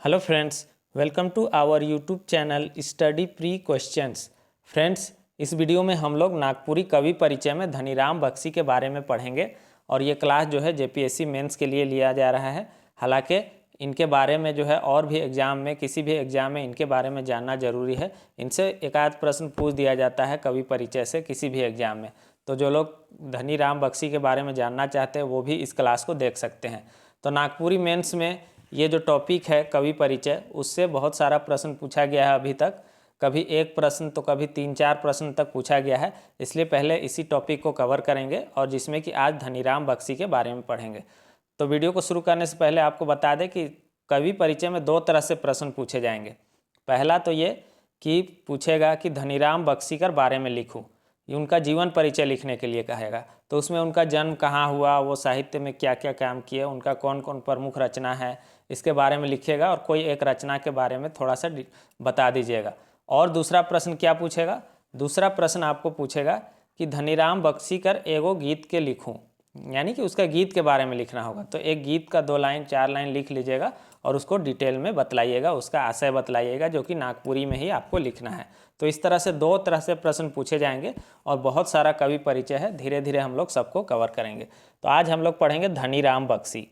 Hello friends, welcome to our YouTube channel study pre questions. Friends, इस video में हम लोग नागपुरी कवि परिचय में धनीराम बख्शी के बारे में पढ़ेंगे और ये क्लास जो है जेपीएससी मेंस के लिए लिया जा रहा है। हालांकि इनके बारे में जो है और भी एग्ज़ाम में, किसी भी एग्ज़ाम में इनके बारे में जानना ज़रूरी है। इनसे एक आध प्रश्न पूछ दिया जाता है कवि परिचय से किसी भी एग्ज़ाम में। तो जो लोग धनीराम बख्शी के बारे में जानना चाहते हैं वो भी इस क्लास को देख सकते हैं। तो नागपुरी मेंस में ये जो टॉपिक है कवि परिचय, उससे बहुत सारा प्रश्न पूछा गया है अभी तक। कभी एक प्रश्न तो कभी 3-4 प्रश्न तक पूछा गया है। इसलिए पहले इसी टॉपिक को कवर करेंगे और जिसमें कि आज धनीराम बख्शी के बारे में पढ़ेंगे। तो वीडियो को शुरू करने से पहले आपको बता दें कि कवि परिचय में 2 तरह से प्रश्न पूछे जाएंगे। पहला तो ये कि पूछेगा कि धनीराम बख्शी के बारे में लिखूँ, उनका जीवन परिचय लिखने के लिए कहेगा। तो उसमें उनका जन्म कहाँ हुआ, वो साहित्य में क्या क्या काम किए, उनका कौन कौन प्रमुख रचना है, इसके बारे में लिखिएगा और कोई एक रचना के बारे में थोड़ा सा बता दीजिएगा। और दूसरा प्रश्न क्या पूछेगा? दूसरा प्रश्न आपको पूछेगा कि धनीराम बख्शी कर एगो गीत के लिखूं, यानी कि उसका गीत के बारे में लिखना होगा। तो एक गीत का 2 लाइन 4 लाइन लिख लीजिएगा और उसको डिटेल में बतलाइएगा, उसका आशय बतलाइएगा, जो कि नागपुरी में ही आपको लिखना है। तो इस तरह से 2 तरह से प्रश्न पूछे जाएंगे और बहुत सारा कवि परिचय है। धीरे धीरे हम लोग सबको कवर करेंगे। तो आज हम लोग पढ़ेंगे धनीराम बख्शी।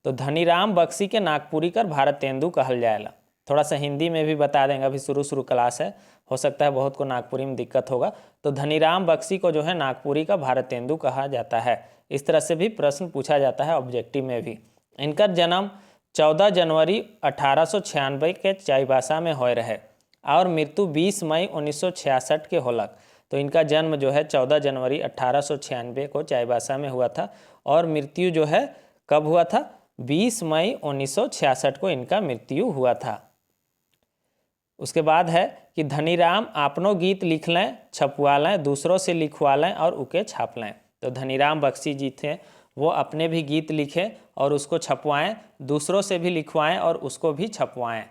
तो धनीराम बख्शी के नागपुरी कर भारतेंदु कहल जाएला। थोड़ा सा हिंदी में भी बता देंगे, अभी शुरू क्लास है, हो सकता है बहुत को नागपुरी में दिक्कत होगा। तो धनीराम बख्शी को जो है नागपुरी का भारतेंदु कहा जाता है। इस तरह से भी प्रश्न पूछा जाता है ऑब्जेक्टिव में भी। इनका जन्म 14 जनवरी 1896 के चाईबासा में होए रहे और मृत्यु 20 मई 1966 के होलक। तो इनका जन्म जो है 14 जनवरी 1896 को चाईबासा में हुआ था और मृत्यु जो है कब हुआ था? 20 मई 1966 को इनका मृत्यु हुआ था। उसके बाद है कि धनीराम आपनो गीत लिख लें, छपवा लें, दूसरों से लिखवा लें और उके छाप लें। तो धनीराम बख्शी जी थे, वो अपने भी गीत लिखें और उसको छपवाएं, दूसरों से भी लिखवाएं और उसको भी छपवाएं।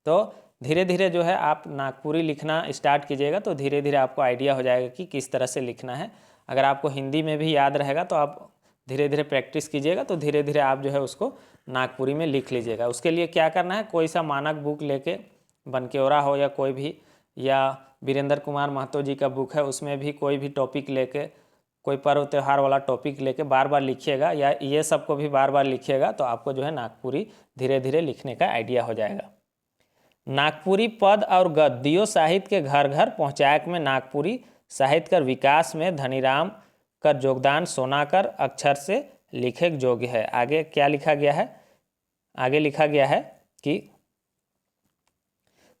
तो धीरे धीरे जो है आप नागपुरी लिखना स्टार्ट कीजिएगा तो धीरे धीरे आपको आइडिया हो जाएगा कि किस तरह से लिखना है। अगर आपको हिंदी में भी याद रहेगा तो आप धीरे धीरे प्रैक्टिस कीजिएगा तो धीरे धीरे आप जो है उसको नागपुरी में लिख लीजिएगा। उसके लिए क्या करना है, कोई सा मानक बुक लेके, बनकेवरा हो या कोई भी, या वीरेंद्र कुमार महतो जी का बुक है, उसमें भी कोई भी टॉपिक लेके, कोई पर्व त्यौहार वाला टॉपिक लेके बार बार लिखिएगा, या ये सबको भी बार बार लिखिएगा तो आपको जो है नागपुरी धीरे धीरे लिखने का आइडिया हो जाएगा। नागपुरी पद और गद्यों साहित्य के घर घर पहुँचाए में नागपुरी साहित्य कर विकास में धनीराम का योगदान सोनाकर अक्षर से लिखे योग्य है। आगे क्या लिखा गया है? आगे लिखा गया है कि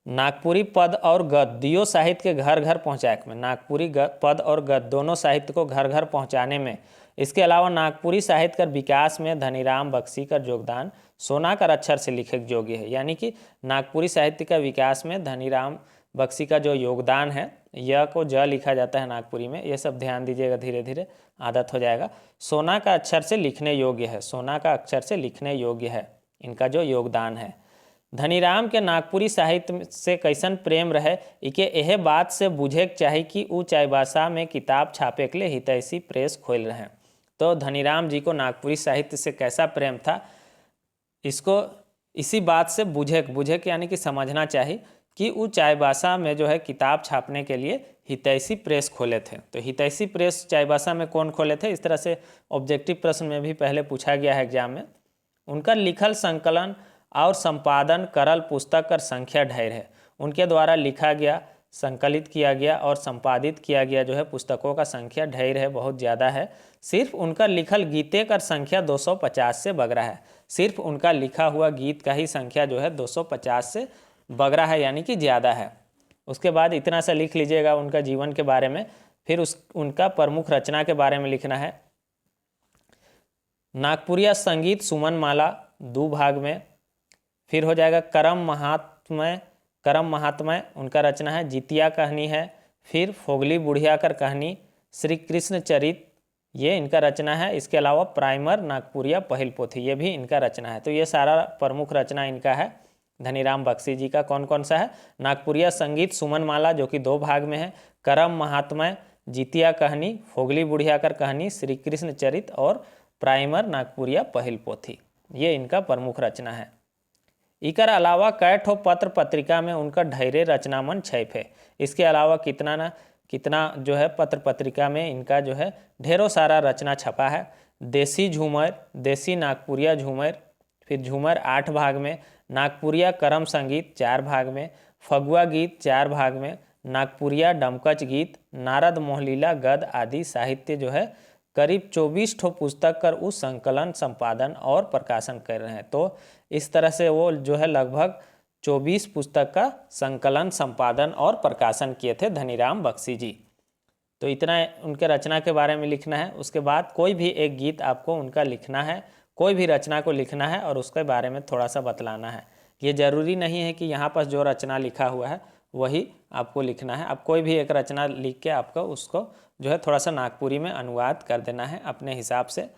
नागपुरी पद और गद्यों साहित्य के घर घर पहुँचाए में, नागपुरी पद और गद्य दोनों साहित्य को घर घर पहुँचाने में, इसके अलावा नागपुरी साहित्य का विकास में धनीराम बख्शी का योगदान सोनाकर अक्षर से लिखे योग्य है। यानी कि नागपुरी साहित्य का विकास में धनीराम बख्शी का जो योगदान है, य को ज लिखा जाता है नागपुरी में, ये सब ध्यान दीजिएगा, धीरे धीरे आदत हो जाएगा। सोना का अक्षर से लिखने योग्य है, सोना का अक्षर से लिखने योग्य है इनका जो योगदान है। धनीराम के नागपुरी साहित्य से कैसन प्रेम रहे, इके यह बात से बुझे चाही कि ऊ चाईबासा में किताब छापे के लिए हितैषी प्रेस खोल रहे हैं। तो धनीराम जी को नागपुरी साहित्य से कैसा प्रेम था, इसको इसी बात से बुझे यानी कि समझना चाहिए कि वो चाईबासा में जो है किताब छापने के लिए हितैषी प्रेस खोले थे। तो हितैषी प्रेस चाईबासा में कौन खोले थे, इस तरह से ऑब्जेक्टिव प्रश्न में भी पहले पूछा गया है एग्जाम में। उनका लिखल संकलन और संपादन करल पुस्तक कर संख्या ढेर है। उनके द्वारा लिखा गया, संकलित किया गया और संपादित किया गया जो है पुस्तकों का संख्या ढेर है, बहुत ज़्यादा है। सिर्फ उनका लिखल गीते का संख्या 250 से बगरा है। सिर्फ उनका लिखा हुआ गीत का ही संख्या जो है 250 से बगरा है, यानी कि ज़्यादा है। उसके बाद इतना सा लिख लीजिएगा उनका जीवन के बारे में। फिर उनका प्रमुख रचना के बारे में लिखना है। नागपुरिया संगीत सुमन माला 2 भाग में। फिर हो जाएगा करम महात्मय उनका रचना है। जितिया कहानी है। फिर फोगली बुढ़िया कर कहानी, श्री कृष्ण चरित, ये इनका रचना है। इसके अलावा प्राइमर नागपुरिया पहल पोथी, ये भी इनका रचना है। तो ये सारा प्रमुख रचना इनका है धनीराम बख्शी जी का। कौन कौन सा है? नागपुरिया संगीत सुमन माला जो कि 2 भाग में है, करम महात्मय, जितिया कहानी, फोगली बुढ़िया कर कहानी, श्री कृष्ण चरित और प्राइमर नागपुरिया पहल पोथी, ये इनका प्रमुख रचना है। इकर अलावा कई ठो पत्र पत्रिका में उनका ढेरे रचना मन छप है। इसके अलावा कितना जो है पत्र पत्रिका में इनका जो है ढेरों सारा रचना छपा है। देसी झूमर, देसी नागपुरिया झूमर, फिर झूमर 8 भाग में, नागपुरिया करम संगीत 4 भाग में, फगुआ गीत 4 भाग में, नागपुरिया डमकच गीत, नारद मोहलीला गद आदि साहित्य जो है करीब 24 ठो पुस्तक कर उस संकलन संपादन और प्रकाशन कर रहे हैं। तो इस तरह से वो जो है लगभग 24 पुस्तक का संकलन संपादन और प्रकाशन किए थे धनीराम बख्शी जी। तो इतना उनके रचना के बारे में लिखना है। उसके बाद कोई भी एक गीत आपको उनका लिखना है, कोई भी रचना को लिखना है और उसके बारे में थोड़ा सा बतलाना है। ये जरूरी नहीं है कि यहाँ पर जो रचना लिखा हुआ है वही आपको लिखना है। आप कोई भी एक रचना लिख के आपको उसको जो है थोड़ा सा नागपुरी में अनुवाद कर देना है। अपने हिसाब से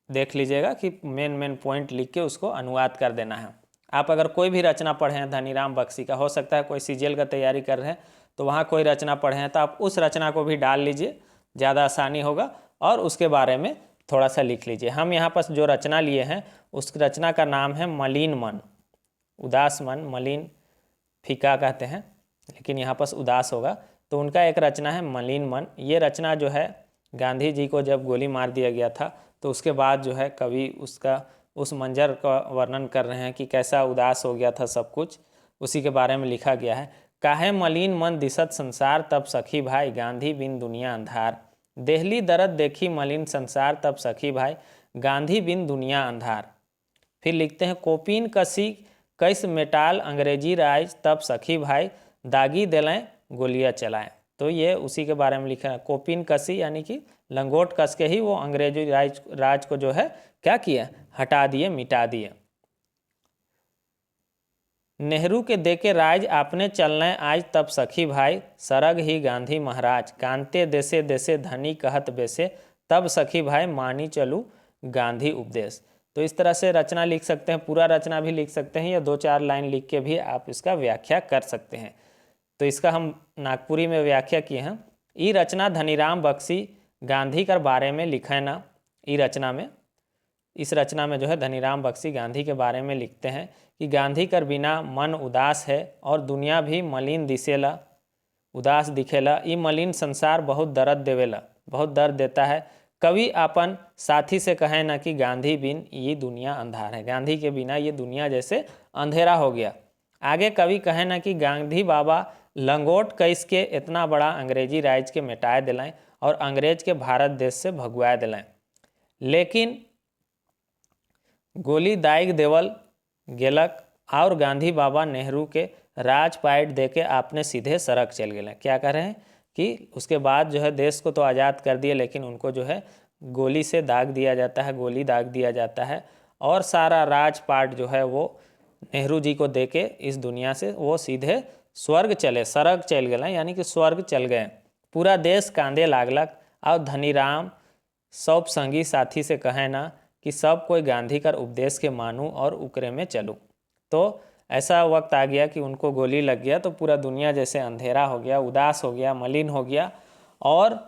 देख लीजिएगा कि मेन पॉइंट लिख के उसको अनुवाद कर देना है। आप अगर कोई भी रचना पढ़े हैं धनीराम बख्शी का, हो सकता है कोई सीजीएल का तैयारी कर रहे हैं तो वहाँ कोई रचना पढ़े हैं तो आप उस रचना को भी डाल लीजिए, ज़्यादा आसानी होगा, और उसके बारे में थोड़ा सा लिख लीजिए। हम यहाँ पर जो रचना लिए हैं उस रचना का नाम है मलिन मन। उदास मन, मलिन फीका कहते हैं, लेकिन यहाँ पर उदास होगा। तो उनका एक रचना है मलिन मन। ये रचना जो है गांधी जी को जब गोली मार दिया गया था तो उसके बाद जो है कवि उस मंजर का वर्णन कर रहे हैं कि कैसा उदास हो गया था सब कुछ, उसी के बारे में लिखा गया है। काहे मलिन मन दिसत संसार तब सखी भाई, गांधी बिन दुनिया अंधार। देहली दरद देखी मलिन संसार तब सखी भाई, गांधी बिन दुनिया अंधार। फिर लिखते हैं कोपिन कसी कैस मेटाल अंग्रेजी राज तब सखी भाई, दागी दिलें गोलियां चलाएं। तो ये उसी के बारे में लिखा है। कोपिन कसी यानी कि लंगोट कस के ही वो अंग्रेजी राज को जो है क्या किया, हटा दिए, मिटा दिए। नेहरू के देके राज आपने चलने आज तब सखी भाई, सरग ही गांधी महाराज। कांते देसे देसे धनी कहत बेसे, तब सखी भाई मानी चलू गांधी उपदेश। तो इस तरह से रचना लिख सकते हैं, पूरा रचना भी लिख सकते हैं या 2-4 लाइन लिख के भी आप इसका व्याख्या कर सकते हैं। तो इसका हम नागपुरी में व्याख्या किए हैं। ई रचना धनीराम बख्शी गांधी कर बारे में लिखे ना। इस रचना में जो है धनीराम बख्शी गांधी के बारे में लिखते हैं कि गांधी कर बिना मन उदास है और दुनिया भी मलिन दिसेला, उदास दिखेला। ई मलिन संसार बहुत दर्द देवेला, बहुत दर्द देता है। कवि अपन साथी से कहे ना कि गांधी बिन ये दुनिया अंधार है, गांधी के बिना ये दुनिया जैसे अंधेरा हो गया। आगे कवि कहे ना कि गांधी बाबा लंगोट कैस के इतना बड़ा अंग्रेजी राज के मिटाए दिलाएं और अंग्रेज के भारत देश से भगवाए दिलाएं, लेकिन गोली दाइग देवल गेलक और गांधी बाबा नेहरू के राजपाट देके आपने सीधे सड़क चल गए। क्या कह रहे हैं कि उसके बाद जो है देश को तो आज़ाद कर दिए, लेकिन उनको जो है गोली से दाग दिया जाता है, गोली दाग दिया जाता है और सारा राजपाट जो है वो नेहरू जी को देके इस दुनिया से वो सीधे स्वर्ग चले, स्वर्ग चल गए, यानी कि स्वर्ग चल गए। पूरा देश कांदे लागलक और धनीराम सब संगी साथी से कहे ना कि सब कोई गांधी का उपदेश के मानूं और उकरे में चलूं। तो ऐसा वक्त आ गया कि उनको गोली लग गया तो पूरा दुनिया जैसे अंधेरा हो गया, उदास हो गया, मलिन हो गया, और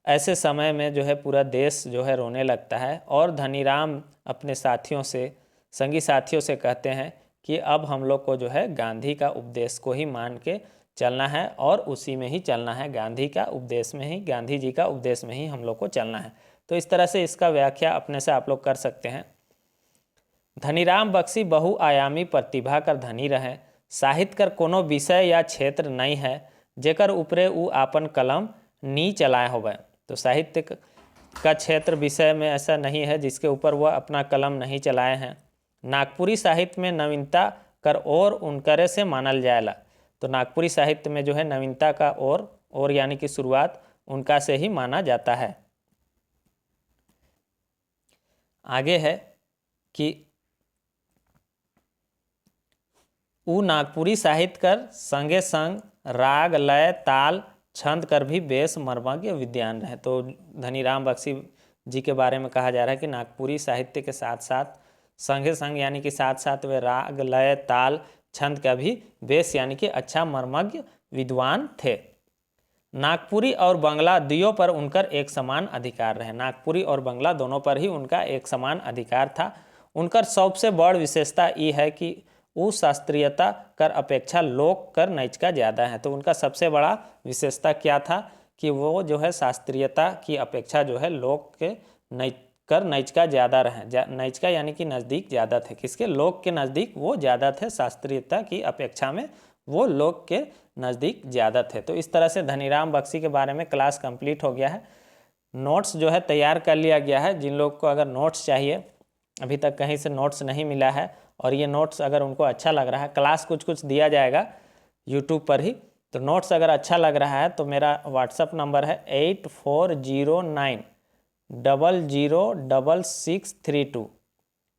ऐसे समय में जो है पूरा देश जो है रोने लगता है। और धनीराम अपने साथियों से, संगी साथियों से कहते हैं कि अब हम लोग को जो है गांधी का उपदेश को ही मान के चलना है और उसी में ही चलना है, गांधी का उपदेश में ही, गांधी जी का उपदेश में ही हम लोग को चलना है। तो इस तरह से इसका व्याख्या अपने से आप लोग कर सकते हैं। धनीराम बख्शी बहुआयामी प्रतिभा कर धनी रहे, साहित्य कर कोनो विषय या क्षेत्र नहीं है जेकर ऊपरे उ आपन कलम नी चलाए होवे। तो साहित्य का क्षेत्र विषय में ऐसा नहीं है जिसके ऊपर वह अपना कलम नहीं चलाए हैं। नागपुरी साहित्य में नवीनता कर और उनकरे से मानल जाएला। तो नागपुरी साहित्य में जो है नवीनता का और यानी कि शुरुआत उनका से ही माना जाता है। आगे है कि उ नागपुरी साहित्य कर संगे संग राग लय ताल छंद कर भी बेस मर्मज्ञ विद्वान रहे। तो धनीराम बख्शी जी के बारे में कहा जा रहा है कि नागपुरी साहित्य के साथ साथ संगे संग यानी कि साथ साथ वे राग लय ताल छंद का भी बेस यानी कि अच्छा मर्मज्ञ विद्वान थे। नागपुरी और बंगला दियों पर उनकर एक समान अधिकार रहे। नागपुरी और बंगला दोनों पर ही उनका एक समान अधिकार था। उनकर सबसे बड़ विशेषता ये है कि वो शास्त्रीयता कर अपेक्षा लोक कर नैच का ज़्यादा है। तो उनका सबसे बड़ा विशेषता क्या था कि वो जो है शास्त्रीयता की अपेक्षा जो है लोक के नैच का ज़्यादा रहे। नैच का यानी कि नज़दीक ज़्यादा थे। किसके? लोक के नज़दीक वो ज़्यादा थे, शास्त्रीयता की अपेक्षा में वो लोक के नज़दीक ज़्यादा थे। तो इस तरह से धनीराम बख्शी के बारे में क्लास कंप्लीट हो गया है। नोट्स जो है तैयार कर लिया गया है। जिन लोग को अगर नोट्स चाहिए, अभी तक कहीं से नोट्स नहीं मिला है और ये नोट्स अगर उनको अच्छा लग रहा है, क्लास कुछ कुछ दिया जाएगा यूट्यूब पर ही, तो नोट्स अगर अच्छा लग रहा है तो मेरा व्हाट्सअप नंबर है 8409006632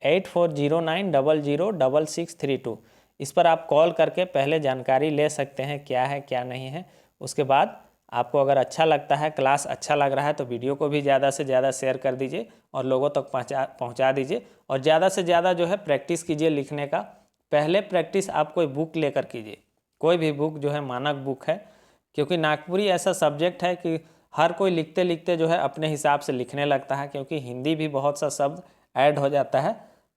8409006632। इस पर आप कॉल करके पहले जानकारी ले सकते हैं क्या है क्या नहीं है। उसके बाद आपको अगर अच्छा लगता है, क्लास अच्छा लग रहा है, तो वीडियो को भी ज़्यादा से ज़्यादा शेयर कर दीजिए और लोगों तक पहुंचा दीजिए। और ज़्यादा से ज़्यादा जो है प्रैक्टिस कीजिए लिखने का। पहले प्रैक्टिस आप कोई बुक लेकर कीजिए, कोई भी बुक जो है मानक बुक है, क्योंकि नागपुरी ऐसा सब्जेक्ट है कि हर कोई लिखते लिखते जो है अपने हिसाब से लिखने लगता है, क्योंकि हिंदी भी बहुत सा शब्द ऐड हो जाता है।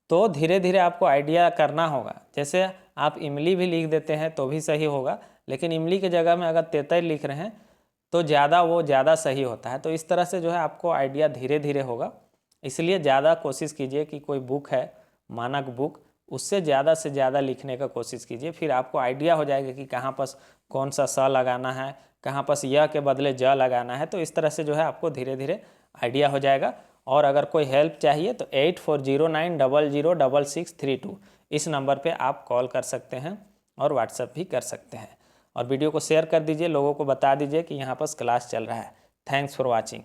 तो धीरे धीरे आपको आइडिया करना होगा। जैसे आप इमली भी लिख देते हैं तो भी सही होगा, लेकिन इमली की जगह में अगर तेतई लिख रहे हैं तो ज़्यादा सही होता है। तो इस तरह से जो है आपको आइडिया धीरे धीरे होगा। इसलिए ज़्यादा कोशिश कीजिए कि कोई बुक है मानक बुक, उससे ज़्यादा लिखने का कोशिश कीजिए। फिर आपको आइडिया हो जाएगा कि कहाँ पर कौन सा स लगाना है, कहाँ पर य के बदले ज लगाना है। तो इस तरह से जो है आपको धीरे धीरे आइडिया हो जाएगा। और अगर कोई हेल्प चाहिए तो 8409006632 इस नंबर पे आप कॉल कर सकते हैं और व्हाट्सएप भी कर सकते हैं। और वीडियो को शेयर कर दीजिए, लोगों को बता दीजिए कि यहाँ पर क्लास चल रहा है। Thanks for watching.